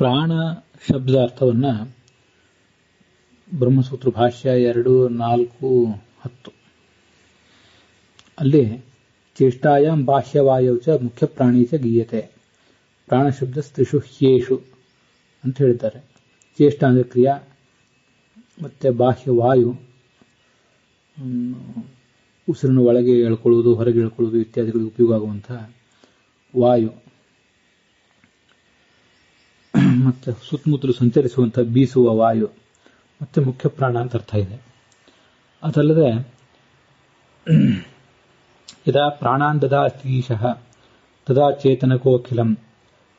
ಪ್ರಾಣ ಶಬ್ದದ ಅರ್ಥವನ್ನ ಬ್ರಹ್ಮಸೂತ್ರ ಭಾಷ್ಯ 2:4-10 ಅಲ್ಲಿ ಚೇಷ್ಟಾಯಾಂ ಬಾಹ್ಯವಾಯೌಚ ಮುಖ್ಯ ಪ್ರಾಣಿ ಚ ಗೀಯತೆ. ಪ್ರಾಣ ಶಬ್ದ ಸ್ತ್ರಿಷು ಹ್ಯೇಷು ಅಂತ ಹೇಳ್ತಾರೆ. ಚೇಷ್ಟ ಅಂದ್ರೆ ಕ್ರಿಯಾ, ಮತ್ತೆ ಬಾಹ್ಯವಾಯು ಉಸಿರನ್ನು ಒಳಗೆ ಎಳ್ಕೊಳ್ಳುವುದು, ಹೊರಗೆ ಎಳ್ಕೊಳ್ಳುವುದು ಇತ್ಯಾದಿಗಳಿಗೆ ಉಪಯೋಗ ಆಗುವಂತಹ ವಾಯು, ಮತ್ತೆ ಸುತ್ತಮುತ್ತಲು ಸಂಚರಿಸುವಂತಹ ಬೀಸುವ ವಾಯು, ಮತ್ತೆ ಮುಖ್ಯ ಪ್ರಾಣ ಅಂತ ಅರ್ಥ ಇದೆ. ಅದಲ್ಲದೆ ಯದಾ ಪ್ರಾಣಾನ್ ದದಾತಿ ಈಶಃ ತದಾ ಚೇತನಕೋಖಿಲಂ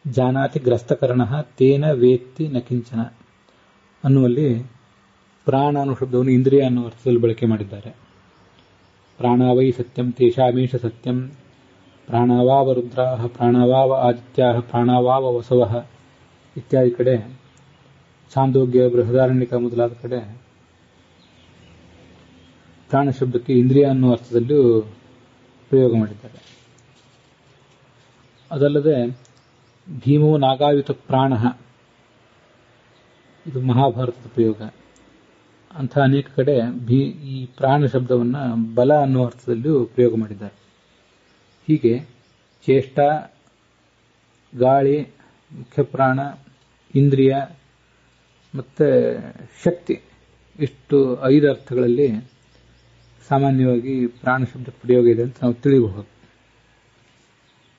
ಜಾನಾತಿ ಗ್ರಸ್ತಕರ್ಣಃ ತೇನ ವೇತ್ತಿ ನ ಕಿಂಚನ ಅನ್ನುವಲ್ಲಿ ಪ್ರಾಣ ಅನ್ನೋ ಶಬ್ದವನ್ನು ಇಂದ್ರಿಯ ಅನ್ನೋ ಅರ್ಥದಲ್ಲಿ ಬಳಕೆ ಮಾಡಿದ್ದಾರೆ. ಪ್ರಾಣಾವೈ ಸತ್ಯಂ ತೇಷಾಮೇಷ ಸತ್ಯಂ ಪ್ರಾಣಾವಾವ ರುದ್ರಾಃ ಪ್ರಾಣಾವಾವ ಆದಿತ್ಯಾಃ ಪ್ರಾಣಾವಾವ ವಸವಃ ಇತ್ಯಾದಿ ಕಡೆ, ಛಾಂದೋಗ್ಯ ಬೃಹದಾರಣ್ಯಕ ಮೊದಲಾದ ಕಡೆ ಪ್ರಾಣ ಶಬ್ದಕ್ಕೆ ಇಂದ್ರಿಯ ಅನ್ನೋ ಅರ್ಥದಲ್ಲೂ ಪ್ರಯೋಗ ಮಾಡಿದ್ದಾರೆ. ಅದಲ್ಲದೆ ಭೀಮೋ ನಾಗಾಯುತ ಪ್ರಾಣ, ಇದು ಮಹಾಭಾರತದ ಪ್ರಯೋಗ. ಅಂಥ ಅನೇಕ ಕಡೆ ಈ ಪ್ರಾಣ ಶಬ್ದವನ್ನು ಬಲ ಅನ್ನೋ ಅರ್ಥದಲ್ಲೂ ಪ್ರಯೋಗ ಮಾಡಿದ್ದಾರೆ. ಹೀಗೆ ಚೇಷ್ಟ, ಗಾಳಿ, ಮುಖ್ಯ ಪ್ರಾಣ, ಇಂದ್ರಿಯ ಮತ್ತೆ ಶಕ್ತಿ, ಇಷ್ಟು 5 ಅರ್ಥಗಳಲ್ಲಿ ಸಾಮಾನ್ಯವಾಗಿ ಪ್ರಾಣ ಶಬ್ದ ಪ್ರಯೋಗ ಇದೆ ಅಂತ ನಾವು ತಿಳಿಯಬಹುದು.